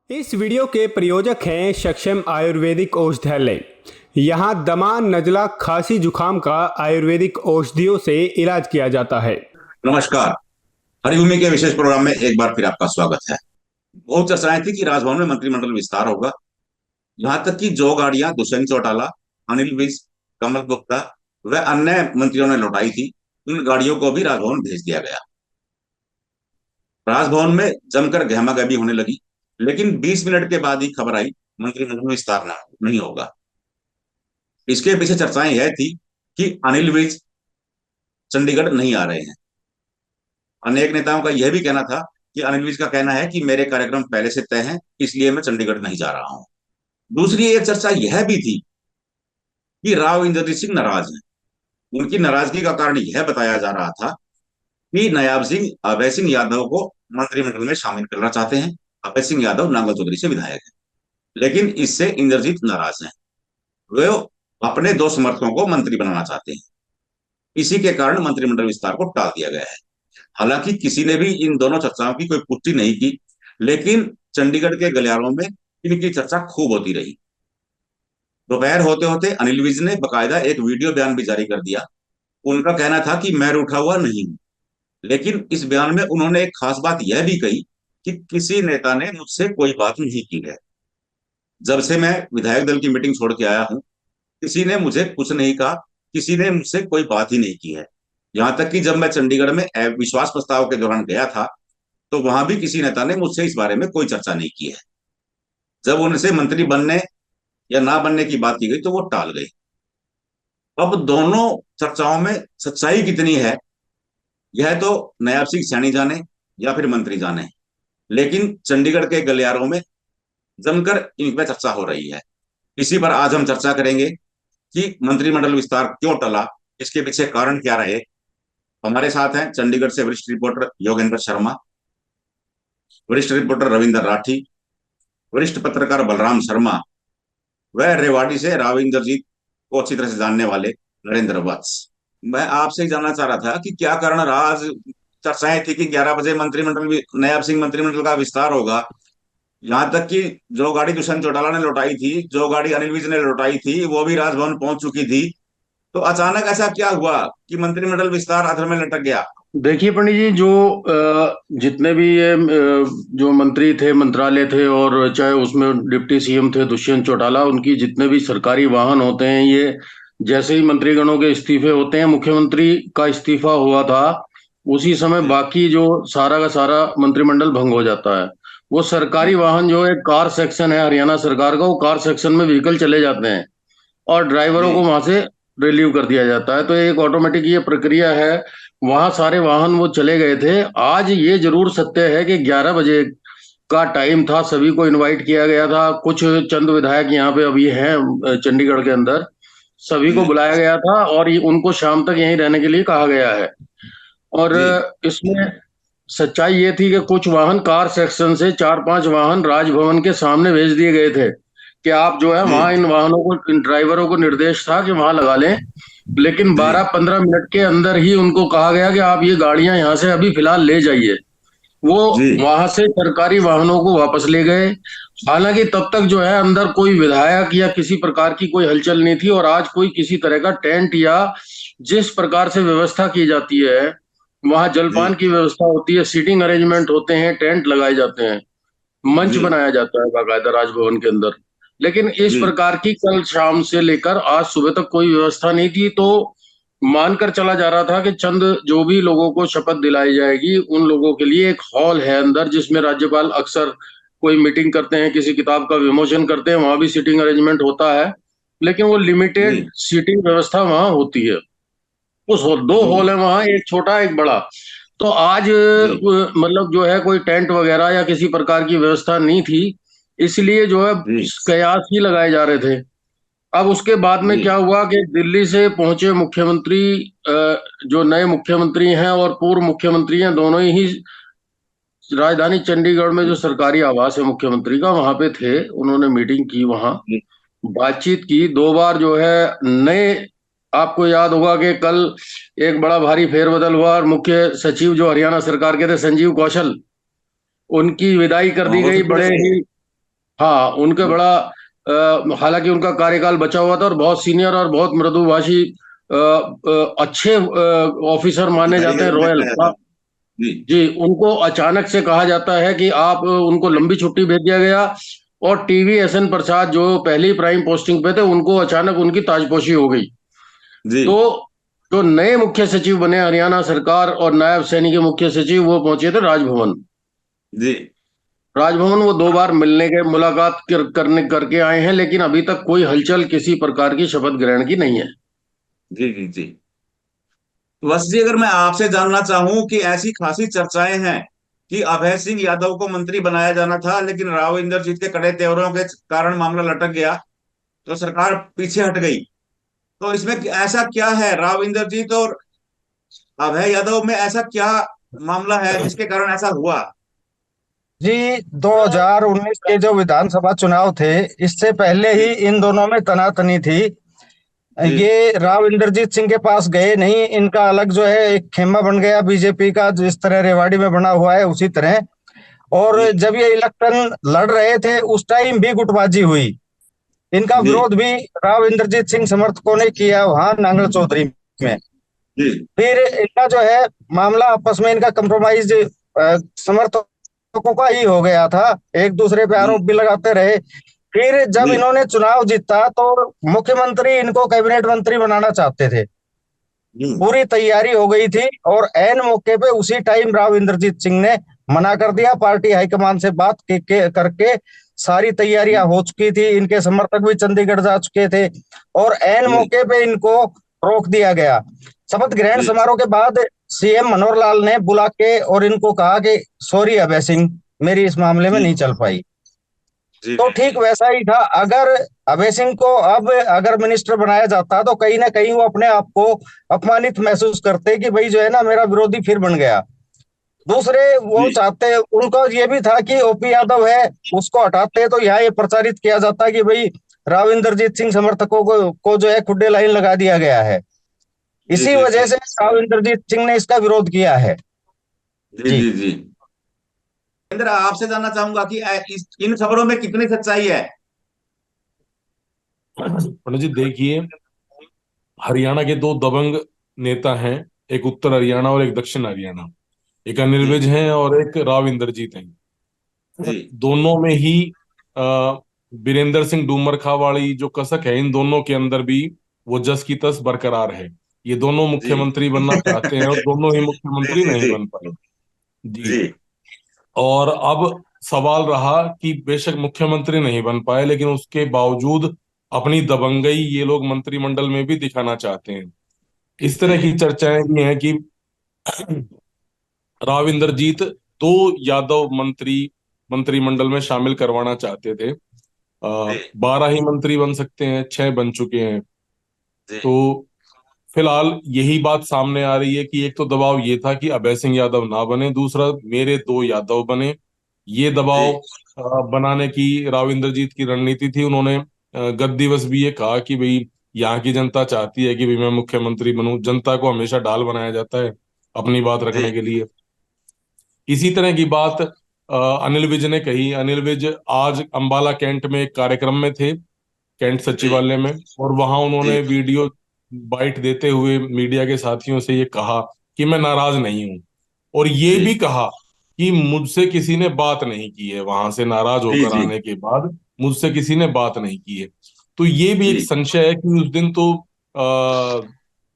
इस वीडियो के प्रयोजक हैं सक्षम आयुर्वेदिक औषधालय। यहाँ दमा, नजला, खांसी, जुखाम का आयुर्वेदिक औषधियों से इलाज किया जाता है। नमस्कार। हरिभूमि के विशेष प्रोग्राम में एक बार फिर आपका स्वागत है। बहुत चर्चाएं थी कि राजभवन में मंत्रिमंडल विस्तार होगा। यहाँ तक कि जो गाड़ियां दुष्यंत चौटाला, अनिल विज, कमल गुप्ता व अन्य मंत्रियों ने लौटाई थी, उन गाड़ियों को भी राजभवन भेज दिया गया। राजभवन में जमकर गहमागहमी होने लगी, लेकिन 20 मिनट के बाद ही खबर आई मंत्रिमंडल विस्तार नहीं होगा। इसके पीछे चर्चाएं यह थी कि अनिल विज चंडीगढ़ नहीं आ रहे हैं। अनेक नेताओं का यह भी कहना था कि अनिल विज का कहना है कि मेरे कार्यक्रम पहले से तय हैं, इसलिए मैं चंडीगढ़ नहीं जा रहा हूं। दूसरी एक चर्चा यह भी थी कि राव इंद्रजीत सिंह नाराज हैं। उनकी नाराजगी का कारण यह बताया जा रहा था कि नायाब सिंह अभय सिंह यादव को मंत्रिमंडल में शामिल करना चाहते हैं। अभय सिंह यादव नांगल चौधरी से विधायक है, लेकिन इससे इंद्रजीत नाराज हैं। वे अपने दो समर्थकों को मंत्री बनाना चाहते हैं। इसी के कारण मंत्रिमंडल विस्तार को टाल दिया गया है। हालांकि किसी ने भी इन दोनों चर्चाओं की कोई पुष्टि नहीं की, लेकिन चंडीगढ़ के गलियारों में इनकी चर्चा खूब होती रही। दोपहर होते होते अनिल विज ने बकायदा एक वीडियो बयान भी जारी कर दिया। उनका कहना था कि मैं रूठा हुआ नहीं हूं, लेकिन इस बयान में उन्होंने एक खास बात यह भी कही कि किसी नेता ने मुझसे कोई बात नहीं की है। जब से मैं विधायक दल की मीटिंग छोड़ के आया हूं, किसी ने मुझे कुछ नहीं कहा, किसी ने मुझसे कोई बात ही नहीं की है। यहां तक कि जब मैं चंडीगढ़ में विश्वास प्रस्ताव के दौरान गया था, तो वहां भी किसी नेता ने मुझसे इस बारे में कोई चर्चा नहीं की है। जब उनसे मंत्री बनने या ना बनने की बात की गई तो वो टाल गए। अब दोनों चर्चाओं में सच्चाई कितनी है, यह तो नायाब सिंह सैनी जाने या फिर मंत्री जाने, लेकिन चंडीगढ़ के गलियारों में जमकर इन पर चर्चा हो रही है। इसी पर आज हम चर्चा करेंगे कि मंत्रिमंडल विस्तार क्यों टला, इसके पीछे कारण क्या रहे। हमारे साथ हैं चंडीगढ़ से वरिष्ठ रिपोर्टर योगेंद्र शर्मा, वरिष्ठ रिपोर्टर रविंद्र राठी, वरिष्ठ पत्रकार बलराम शर्मा व रेवाड़ी से राव इंद्रजीत को अच्छी तरह से जानने वाले नरेंद्र वत्स। मैं आपसे जानना चाह रहा था कि क्या कारण रहा। आज चर्चाएं थी कि 11 बजे नायाब सिंह मंत्रिमंडल का विस्तार होगा। यहाँ तक कि जो गाड़ी दुष्यंत चौटाला ने लौटाई थी, जो गाड़ी अनिल विज ने लौटाई थी, वो भी राजभवन पहुंच चुकी थी। तो अचानक ऐसा क्या हुआ कि मंत्रिमंडल विस्तार अधर में लटक गया। देखिए पंडित जी, जो जितने भी ये जो मंत्री थे, मंत्रालय थे, और चाहे उसमें डिप्टी सीएम थे दुष्यंत चौटाला, उनकी जितने भी सरकारी वाहन होते हैं, ये जैसे ही मंत्रीगणों के इस्तीफे होते हैं, मुख्यमंत्री का इस्तीफा हुआ था, उसी समय बाकी जो सारा का सारा मंत्रिमंडल भंग हो जाता है। वो सरकारी वाहन जो है, कार सेक्शन है हरियाणा सरकार का, वो कार सेक्शन में व्हीकल चले जाते हैं और ड्राइवरों को वहां से रिलीव कर दिया जाता है। तो एक ऑटोमेटिक ये प्रक्रिया है। वहां सारे वाहन वो चले गए थे। आज ये जरूर सत्य है कि 11 बजे का टाइम था, सभी को इनवाइट किया गया था। कुछ चंद विधायक यहाँ पे अभी हैं चंडीगढ़ के अंदर, सभी को बुलाया गया था और उनको शाम तक यहीं रहने के लिए कहा गया है। और इसमें सच्चाई ये थी कि कुछ वाहन कार सेक्शन से 4-5 वाहन राजभवन के सामने भेज दिए गए थे कि आप जो है वहां इन वाहनों को, इन ड्राइवरों को निर्देश था कि वहां लगा लें। लेकिन 12-15 मिनट के अंदर ही उनको कहा गया कि आप ये गाड़ियां यहाँ से अभी फिलहाल ले जाइए। वो वहां से सरकारी वाहनों को वापस ले गए। हालांकि तब तक जो है अंदर कोई विधायक या किसी प्रकार की कोई हलचल नहीं थी। और आज कोई किसी तरह का टेंट या जिस प्रकार से व्यवस्था की जाती है, वहां जलपान की व्यवस्था होती है, सीटिंग अरेंजमेंट होते हैं, टेंट लगाए जाते हैं, मंच बनाया जाता है बाकायदा राजभवन के अंदर। लेकिन इस प्रकार की कल शाम से लेकर आज सुबह तक कोई व्यवस्था नहीं थी। तो मानकर चला जा रहा था कि चंद जो भी लोगों को शपथ दिलाई जाएगी, उन लोगों के लिए एक हॉल है अंदर, जिसमें राज्यपाल अक्सर कोई मीटिंग करते हैं, किसी किताब का विमोचन करते हैं, वहां भी सीटिंग अरेंजमेंट होता है। लेकिन वो लिमिटेड सीटिंग व्यवस्था वहां होती है। उस दो हॉल है वहां, एक छोटा एक बड़ा। तो आज मतलब जो है कोई टेंट वगैरह या किसी प्रकार की व्यवस्था नहीं थी, इसलिए जो है कयास ही लगाए जा रहे थे। अब उसके बाद में क्या हुआ कि दिल्ली से पहुंचे मुख्यमंत्री, जो नए मुख्यमंत्री हैं और पूर्व मुख्यमंत्री हैं, दोनों ही राजधानी चंडीगढ़ में जो सरकारी आवास है मुख्यमंत्री का, वहां पे थे। उन्होंने मीटिंग की, वहां बातचीत की। 2 बार जो है नए, आपको याद होगा कि कल एक बड़ा भारी फेरबदल हुआ और मुख्य सचिव जो हरियाणा सरकार के थे, संजीव कौशल, उनकी विदाई कर दी गई। बड़े ही हाँ, उनके बड़ा हालांकि उनका कार्यकाल बचा हुआ था और बहुत सीनियर और बहुत मृदुभाषी अच्छे ऑफिसर माने अधिकारी जाते के हैं रूप में रॉयल। कहा जाता है। जी जी, उनको अचानक से कहा जाता है कि आप उनको लंबी छुट्टी भेज दिया गया, और टीवी एस एन प्रसाद जो पहली प्राइम पोस्टिंग पे थे उनको अचानक उनकी ताजपोशी हो गई। जी तो जो नए मुख्य सचिव बने हरियाणा सरकार और नायब सैनी के मुख्य सचिव, वो पहुंचे थे राजभवन। जी राजभवन वो 2 बार मिलने के मुलाकात करने करके आए हैं, लेकिन अभी तक कोई हलचल किसी प्रकार की शपथ ग्रहण की नहीं है। जी जी जी। बस जी, अगर मैं आपसे जानना चाहूं कि ऐसी खासी चर्चाएं हैं कि अभय सिंह यादव को मंत्री बनाया जाना था, लेकिन राव इंद्रजीत के कड़े तेवरों के कारण मामला लटक गया, तो सरकार पीछे हट गई। तो इसमें ऐसा क्या है, राव इंद्रजीत और अभय यादव में ऐसा क्या मामला है जिसके कारण ऐसा हुआ? जी, 2019 के जो विधानसभा चुनाव थे, इससे पहले ही जी इन दोनों में तनातनी थी। जी ये राव इंद्रजीत सिंह के पास गए नहीं, इनका अलग जो है एक खेमा बन गया बीजेपी का, जिस तरह रेवाड़ी में बना हुआ है उसी तरह। और जी जब ये इलेक्शन लड़ रहे थे उस टाइम भी गुटबाजी हुई। इनका जी विरोध भी राव इंद्रजीत सिंह समर्थकों ने किया वहां नांगल चौधरी में। जी फिर इनका जो है मामला आपस में इनका कंप्रोमाइज समर्थकों का ही हो गया था, एक दूसरे पे जी आरोप भी लगाते रहे। फिर जब जी इन्होंने चुनाव जीता तो मुख्यमंत्री इनको कैबिनेट मंत्री बनाना चाहते थे, जी पूरी तैयारी हो गई थी। और ऐन मौके पे उसी टाइम राव इंद्रजीत सिंह ने मना कर दिया। पार्टी हाईकमान से बात करके सारी तैयारियां हो चुकी थी, इनके समर्थक भी चंडीगढ़ जा चुके थे, और ऐन जी मौके पे इनको रोक दिया गया। शपथ ग्रहण जी समारोह के बाद सीएम मनोहर लाल ने बुला के और इनको कहा कि सॉरी अभय सिंह, मेरी इस मामले में जी नहीं चल पाई। जी तो जी ठीक जी वैसा ही था, अगर अभय सिंह को अब अगर मिनिस्टर बनाया जाता तो कहीं ना कहीं वो अपने आप को अपमानित महसूस करते कि भाई जो है ना मेरा विरोधी फिर बन गया। दूसरे वो जी चाहते, उनको ये भी था कि ओपी यादव है उसको हटाते तो यहाँ ये प्रचारित किया जाता कि भाई राव इंद्रजीत सिंह समर्थकों को जो है खुड्डे लाइन लगा दिया गया है। जी इसी जी वजह से राव इंद्रजीत सिंह ने इसका विरोध किया है। जी जी जी जी। इंद्र, आपसे जानना चाहूंगा कि इन खबरों में कितनी सच्चाई है? पंडित जी देखिए, हरियाणा के दो दबंग नेता हैं, एक उत्तर हरियाणा और एक दक्षिण हरियाणा। एक अनिल जी विज हैं और एक राव इंद्रजीत हैं। जी दोनों में ही अ, बीरेंद्र सिंह डूमरखा वाली जो कसक है, इन दोनों के अंदर भी वो जस की तस बरकरार है। ये दोनों जी मुख्यमंत्री बनना चाहते हैं और दोनों ही जी मुख्यमंत्री जी नहीं जी बन पाए। जी। जी और अब सवाल रहा कि बेशक मुख्यमंत्री नहीं बन पाए, लेकिन उसके बावजूद अपनी दबंगई ये लोग मंत्रिमंडल में भी दिखाना चाहते हैं। इस तरह की चर्चाएं भी हैं कि राव इंद्रजीत दो यादव मंत्रिमंडल में शामिल करवाना चाहते थे। जी 12 ही मंत्री बन सकते हैं, 6 बन चुके हैं। जी तो फिलहाल यही बात सामने आ रही है कि एक तो दबाव ये था कि अभय सिंह यादव ना बने, दूसरा मेरे दो यादव बने। ये दबाव जी बनाने की राव इंद्रजीत की रणनीति थी। उन्होंने गत दिवस भी ये कहा कि भाई यहाँ की जनता चाहती है कि भाई मैं मुख्यमंत्री बनूं। जनता को हमेशा ढाल बनाया जाता है अपनी बात रखने जी के लिए। इसी तरह की बात अनिल विज ने कही। अनिल विज आज अंबाला कैंट में एक कार्यक्रम में थे, कैंट जी सचिवालय में, और वहां उन्होंने जी वीडियो बाइट देते हुए मीडिया के साथियों से ये कहा कि मैं नाराज नहीं हूं, और ये जी भी कहा कि मुझसे किसी ने बात नहीं की है। वहां से नाराज जी होकर जी आने के बाद मुझसे किसी ने बात नहीं की है। तो ये भी एक जी संशय है कि उस दिन तो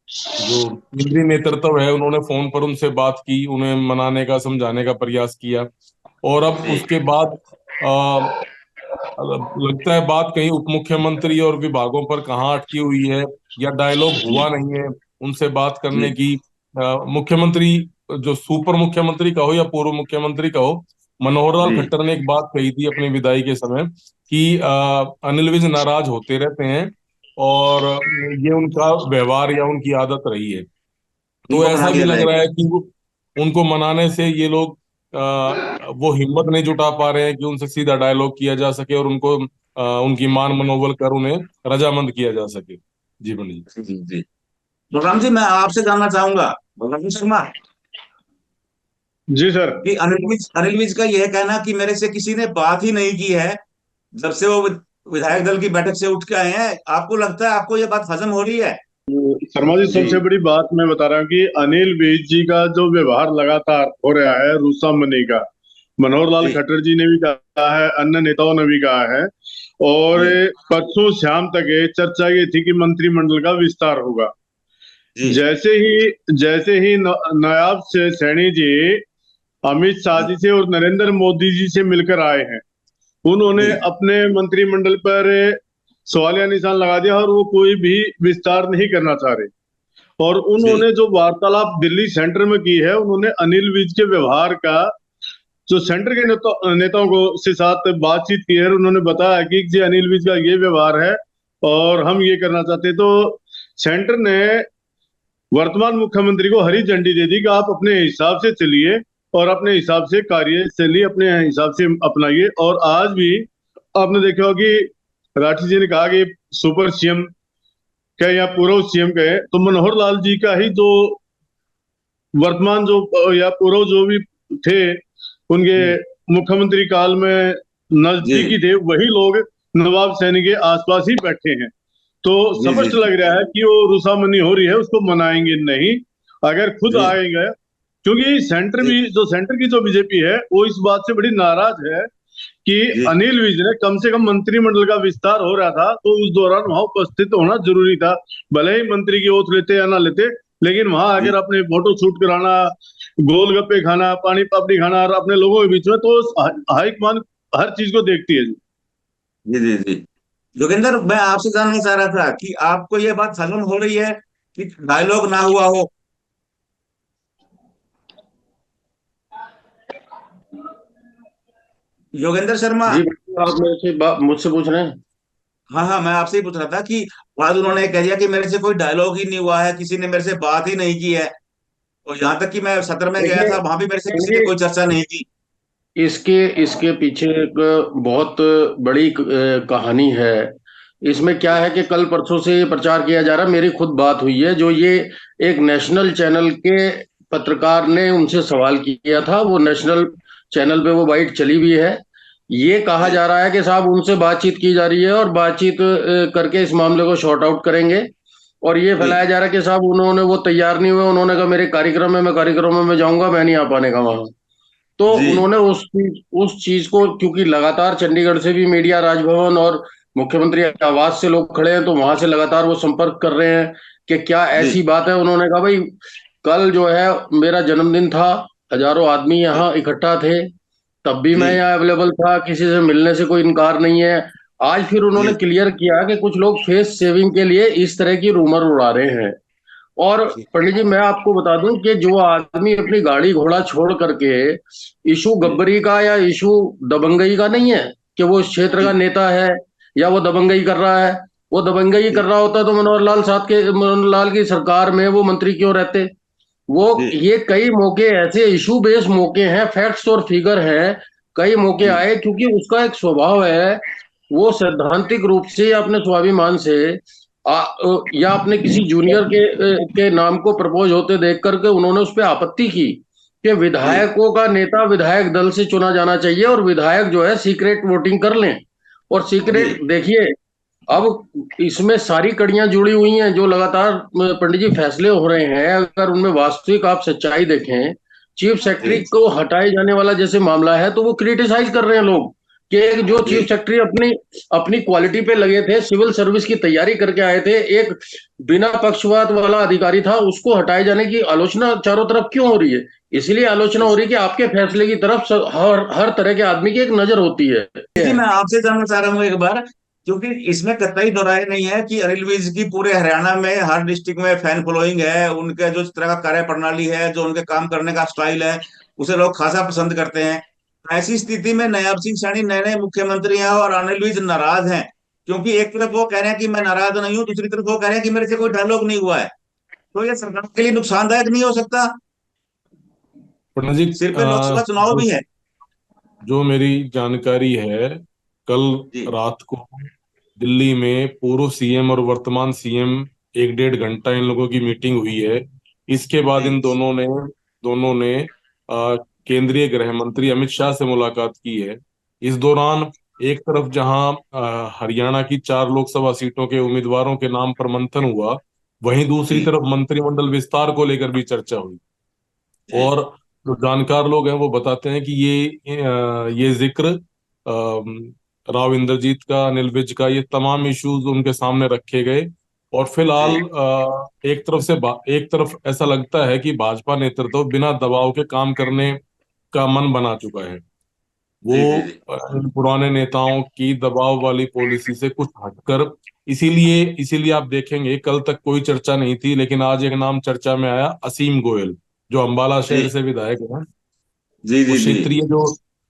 जो केंद्रीय नेतृत्व है उन्होंने फोन पर उनसे बात की, उन्हें मनाने का समझाने का प्रयास किया, और अब जी उसके बाद लगता है बात कहीं उप मुख्यमंत्री और विभागों पर कहाँ अटकी हुई है, या डायलॉग जी हुआ नहीं है उनसे बात करने जी की। मुख्यमंत्री, जो सुपर मुख्यमंत्री का हो या पूर्व मुख्यमंत्री का हो, मनोहर लाल जी खट्टर ने एक बात कही थी अपनी विदाई के समय कि अनिल विज नाराज होते रहते हैं और ये उनका व्यवहार या उनकी आदत रही है। तो उनको बना ऐसा भी दिया लग रहा जाएगा। है कि उनको मनाने से ये लोग वो हिम्मत नहीं जुटा पा रहे हैं कि उनसे सीधा डायलॉग किया जा सके और उनको उनकी मान मनोबल कर उन्हें रजामंद किया जा सके। जी पंडित जी। जी जी। बलराम जी, मैं आपसे जानना चाहूंगा, बलराम शर्मा, जी सर। कि अनिल विज का यह कहना कि मेरे से किसी ने बात ही नहीं की है, जब से वो विधायक दल की बैठक से उठ के आए हैं, आपको लगता है आपको ये बात हजम हो रही है? शर्मा जी, जी सबसे बड़ी बात मैं बता रहा हूँ कि अनिल विज जी का जो व्यवहार लगातार हो रहा है रूसा मनी का, मनोहर लाल जी खट्टर जी ने भी कहा है, अन्य नेताओं ने भी कहा है, और जी परसों शाम तक ये चर्चा ये थी कि मंत्रिमंडल का विस्तार होगा। जी जैसे ही नायब से सैनी जी अमित शाह जी जी से और नरेंद्र मोदी जी से मिलकर आए हैं, उन्होंने जी अपने मंत्रिमंडल पर सवालिया निशान लगा दिया और वो कोई भी विस्तार नहीं करना चाह रहे। और जी उन्होंने जो वार्तालाप दिल्ली सेंटर में की है, उन्होंने अनिल विज के व्यवहार का जो सेंटर के नेताओं को से साथ बातचीत की है, उन्होंने बताया कि जी अनिल विज का ये व्यवहार है और हम ये करना चाहते हैं। तो सेंटर ने वर्तमान मुख्यमंत्री को हरी झंडी दे दी कि आप अपने हिसाब से चलिए और अपने हिसाब से कार्यशैली अपने हिसाब से अपनाइए। और आज भी आपने देखा होगा कि राठी जी ने कहा कि सुपर सीएम कहे या पूर्व सीएम कहे, तो मनोहर लाल जी का ही जो वर्तमान जो या पूर्व जो भी थे उनके जी मुख्यमंत्री काल में जी नजदीकी थे, वही लोग नवाब सैनी के आसपास ही बैठे हैं। तो जी जी स्पष्ट लग रहा है कि वो रुसामनी हो रही है, उसको मनाएंगे नहीं अगर खुद जी आएंगे। क्योंकि सेंटर जी भी जो सेंटर की जो बीजेपी है वो इस बात से बड़ी नाराज है कि जी अनिल विज ने कम से कम मंत्रिमंडल का विस्तार हो रहा था तो उस दौरान वहां उपस्थित होना जरूरी था। भले ही मंत्री की ओथ लेते या ना लेते, लेकिन वहां जी अगर अपने फोटो शूट कराना, गोलगप्पे खाना, पानी पापड़ी खाना और अपने लोगों के बीच में, तो हाईकमान हर चीज को देखती है जी। जी जी जी जोगिंदर, मैं आपसे जानना चाह रहा था कि आपको ये बात हजम हो रही है कि डायलॉग ना हुआ हो? योगेंद्र शर्मा। जी बिल्कुल, आप मेरे से मुझसे पूछ रहे हैं। हाँ हाँ, मैं आपसे ही पूछ रहा था कि आज उन्होंने कह दिया कि मेरे से कोई डायलॉग ही नहीं हुआ है, किसी ने मेरे से बात ही नहीं की है, और यहाँ तक कि मैं सत्र में गया देखिए, था, वहां भी मेरे से किसी ने ये कोई चर्चा नहीं की। इसके इसके पीछे एक बहुत बड़ी कहानी है। इसमें क्या है कि कल परसों से ये प्रचार किया जा रहा है, मेरी खुद बात हुई है, जो ये एक नेशनल चैनल के पत्रकार ने उनसे सवाल किया था, वो नेशनल चैनल पे वो बाइट चली भी है। ये कहा जी जा रहा है कि साहब उनसे बातचीत की जा रही है और बातचीत करके इस मामले को शॉर्ट आउट करेंगे। और ये जी फैलाया जा रहा है कि साहब उन्होंने वो तैयार नहीं हुए, उन्होंने कहा मेरे कार्यक्रम में मैं जाऊंगा, मैं नहीं आ पाने का वहां। तो जी उन्होंने उस चीज को, क्योंकि लगातार चंडीगढ़ से भी मीडिया, राजभवन और मुख्यमंत्री आवास से लोग खड़े हैं, तो वहां से लगातार वो संपर्क कर रहे हैं कि क्या जी ऐसी बात है। उन्होंने कहा भाई कल जो है मेरा जन्मदिन था, हजारों आदमी जी यहाँ इकट्ठा थे, तब भी मैं जी यहाँ अवेलेबल था, किसी से मिलने से कोई इनकार नहीं है। आज फिर उन्होंने जी क्लियर किया कि कुछ लोग फेस सेविंग के लिए इस तरह की रूमर उड़ा रहे हैं। और जी पंडित जी, मैं आपको बता दूं कि जो आदमी अपनी गाड़ी घोड़ा छोड़ करके इशू जी गब्बरी का या इशू दबंगई का नहीं है कि वो इस क्षेत्र का जी नेता है या वो दबंगई कर रहा है, वो दबंगई कर जी रहा होता तो मनोहर लाल की सरकार में वो मंत्री क्यों रहते। वो जी ये कई मौके ऐसे इशू बेस्ड मौके हैं, फैक्ट्स और फिगर हैं, कई मौके जी आए, क्योंकि उसका एक स्वभाव है, वो सैद्धांतिक रूप से या अपने स्वाभिमान से या अपने किसी जूनियर के नाम को प्रपोज होते देख करके उन्होंने उस पर आपत्ति की कि जी विधायकों का नेता विधायक दल से चुना जाना चाहिए और विधायक जो है सीक्रेट वोटिंग कर लें। और सीक्रेट जी देखिए, अब इसमें सारी कड़ियां जुड़ी हुई हैं जो लगातार पंडित जी फैसले हो रहे हैं, अगर उनमें वास्तविक आप सच्चाई देखें, चीफ सेक्रेटरी जी को हटाए जाने वाला जैसे मामला है, तो वो क्रिटिसाइज कर रहे हैं लोग कि एक जो जी चीफ सेक्रेटरी अपनी अपनी क्वालिटी पे लगे थे, सिविल सर्विस की तैयारी करके आए थे, एक बिना पक्षपात वाला अधिकारी था, उसको हटाए जाने की आलोचना चारों तरफ क्यों हो रही है? इसलिए आलोचना हो रही है कि आपके फैसले की तरफ हर तरह के आदमी की एक नजर होती जी, है। मैं आपसे जानना चाह रहा हूँ एक बार, क्योंकि इसमें कतई दो राय नहीं है कि अनिल विज की पूरे हरियाणा में हर डिस्ट्रिक्ट में फैन फॉलोइंग है, उनके जो इस तरह का कार्य प्रणाली है, जो उनके काम करने का स्टाइल है, उसे लोग खासा पसंद करते हैं। ऐसी स्थिति में नायब सिंह सैनी नए नए मुख्यमंत्री हैं और अनिल विज नाराज हैं, क्योंकि एक तरफ वो कह रहे हैं कि मैं नाराज नहीं हूँ, दूसरी तरफ वो कह रहे हैं कि मेरे से कोई डायलॉग नहीं हुआ है। तो ये सरकार के लिए नुकसानदायक नहीं हो सकता? पंडित जी, सिर पे लोकसभा चुनाव जो भी है। जो मेरी जानकारी है, कल जी रात को दिल्ली में पूर्व सीएम और वर्तमान सीएम 1 डेढ़ घंटा इन लोगों की मीटिंग हुई है। इसके बाद जी इन दोनों ने केंद्रीय गृह मंत्री अमित शाह से मुलाकात की है। इस दौरान एक तरफ जहां हरियाणा की 4 लोकसभा सीटों के उम्मीदवारों के नाम पर मंथन हुआ, वहीं दूसरी जी तरफ मंत्रिमंडल विस्तार को लेकर भी चर्चा हुई। जी और जो जानकार लोग हैं वो बताते हैं कि ये जिक्र राव इंद्रजीत का, अनिल विज का, ये तमाम इश्यूज उनके सामने रखे गए। और फिलहाल जी एक तरफ ऐसा लगता है कि भाजपा नेतृत्व बिना दबाव के काम करने का मन बना चुका है। वो जी जी जी इन पुराने नेताओं की दबाव वाली पॉलिसी से कुछ हटकर, इसीलिए इसीलिए आप देखेंगे कल तक कोई चर्चा नहीं थी, लेकिन आज एक नाम चर्चा में आया, असीम गोयल, जो अंबाला शहर जी से विधायक है। जी वो जी जी क्षेत्रीय जो,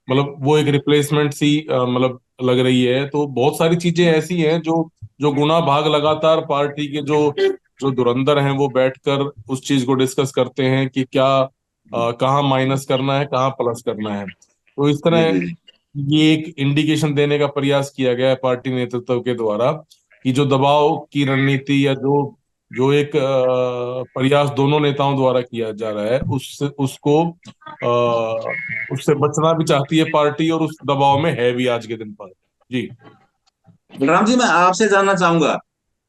मतलब वो एक रिप्लेसमेंट सी मतलब लग रही है। तो बहुत सारी चीजें ऐसी हैं जो जो गुना भाग लगातार पार्टी के जो जो धुरंधर हैं वो बैठकर उस चीज को डिस्कस करते हैं कि क्या कहाँ माइनस करना है, कहाँ प्लस करना है। तो इस जी तरह जी जी ये एक इंडिकेशन देने का प्रयास किया गया है पार्टी नेतृत्व के द्वारा कि जो दबाव की रणनीति या जो जो एक प्रयास दोनों नेताओं द्वारा किया जा रहा है, उससे बचना भी चाहती है पार्टी, और उस दबाव में है भी आज के दिन पर। जी। बलराम जी, मैं आपसे जानना चाहूंगा,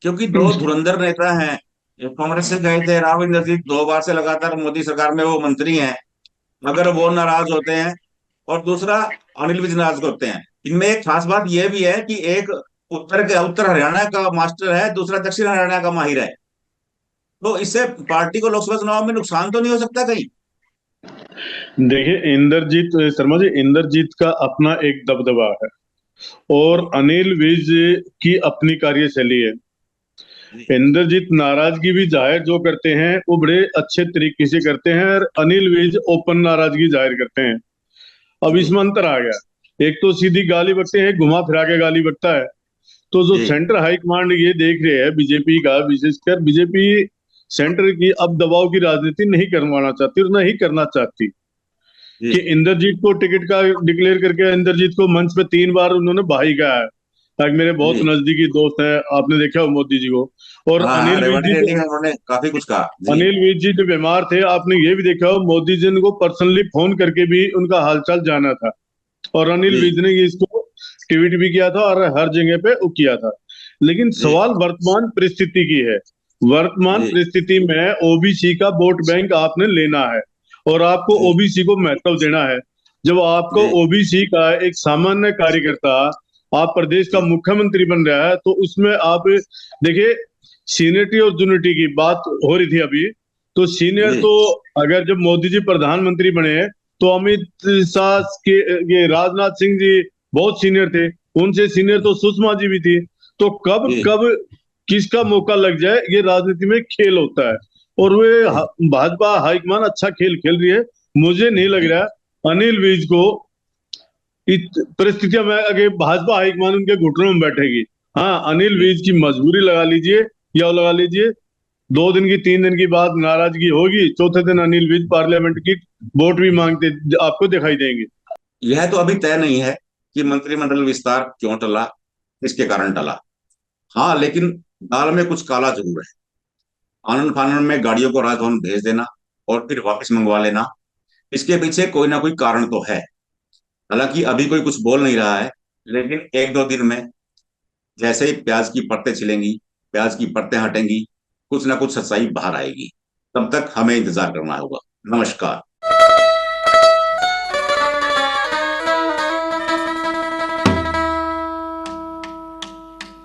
क्योंकि दो धुरंधर नेता हैं, एक कांग्रेस से गए थे राव इंद्रजीत, 2 बार से लगातार मोदी सरकार में वो मंत्री हैं, अगर वो नाराज होते हैं, और दूसरा अनिल विज नाराज होते हैं। इनमें एक खास बात यह भी है कि एक उत्तर हरियाणा का मास्टर है, दूसरा दक्षिण हरियाणा का माहिर है। तो इससे पार्टी को लोकसभा चुनाव में नुकसान तो नहीं हो सकता कहीं? देखिए, इंद्रजीत शर्मा जी, इंद्रजीत का अपना एक दबदबा है और जी अनिल विज की अपनी कार्यशैली है। जी इंद्रजीत नाराजगी भी जाहिर जो करते हैं वो बड़े अच्छे तरीके से करते हैं, और अनिल विज ओपन नाराजगी जाहिर करते हैं। अब जी इसमें अंतर आ गया, एक तो सीधी गाली बकते हैं, घुमा फिरा के गाली बकता है। तो जो जी सेंटर हाईकमांड ये देख रहे हैं बीजेपी का, विशेषकर बीजेपी सेंटर की अब दबाव की राजनीति नहीं करवाना चाहती और नहीं करना चाहती जी कि इंद्रजीत को टिकट का डिक्लेयर करके इंद्रजीत को मंच पे 3 बार उन्होंने भाई कहा है। ताकि मेरे बहुत जी नजदीकी दोस्त हैं, आपने देखा हो मोदी जी को। और हाँ हाँ, रेवंत रेड्डी में उन्होंने काफी कुछ कहा। जी अनिल विज जी जो बीमार थे, आपने ये भी देखा हो मोदी जी को पर्सनली फोन करके भी उनका हालचाल जाना था, और अनिल जी विज ने ये इसको ट्वीट भी किया था और हर जगह पे वो किया था। लेकिन जी सवाल वर्तमान परिस्थिति की है। वर्तमान जी परिस्थिति में ओबीसी का वोट बैंक आपने लेना है और आपको जी ओबीसी को महत्व देना है। जब आपको जी ओबीसी का एक सामान्य कार्यकर्ता आप प्रदेश का जी मुख्यमंत्री बन रहा है, तो उसमें आप देखिए, सीनियरिटी और जूनियरिटी की बात हो रही थी अभी। तो सीनियर जी तो अगर जब मोदी जी प्रधानमंत्री बने तो अमित शाह के, ये राजनाथ सिंह जी बहुत सीनियर थे, उनसे सीनियर तो सुषमा जी भी थी। तो कब जी कब किसका मौका लग जाए, ये राजनीति में खेल होता है। और वे जी भाजपा हाईकमान अच्छा खेल खेल रही है। मुझे नहीं लग जी रहा अनिल विज को इस परिस्थितियों में आगे भाजपा हाईकमान उनके घुटनों में बैठेगी। हाँ, अनिल जी विज की मजबूरी लगा लीजिए या लगा लीजिए, 2 दिन की 3 दिन की बाद नाराजगी होगी, चौथे दिन अनिल विज पार्लियामेंट की वोट भी मांगते आपको दिखाई देंगे। यह तो अभी तय नहीं है कि मंत्रिमंडल विस्तार क्यों टला, किसके कारण टला। हाँ, लेकिन दाल में कुछ काला जरूर है। आनंद फानन में गाड़ियों को राजभवन भेज देना और फिर वापस मंगवा लेना, इसके पीछे कोई ना कोई कारण तो है। हालांकि अभी कोई कुछ बोल नहीं रहा है, लेकिन 1-2 दिन में जैसे ही प्याज की परतें छिलेंगी, प्याज की परतें हटेंगी, कुछ ना कुछ सच्चाई बाहर आएगी। तब तक हमें इंतजार करना होगा। नमस्कार।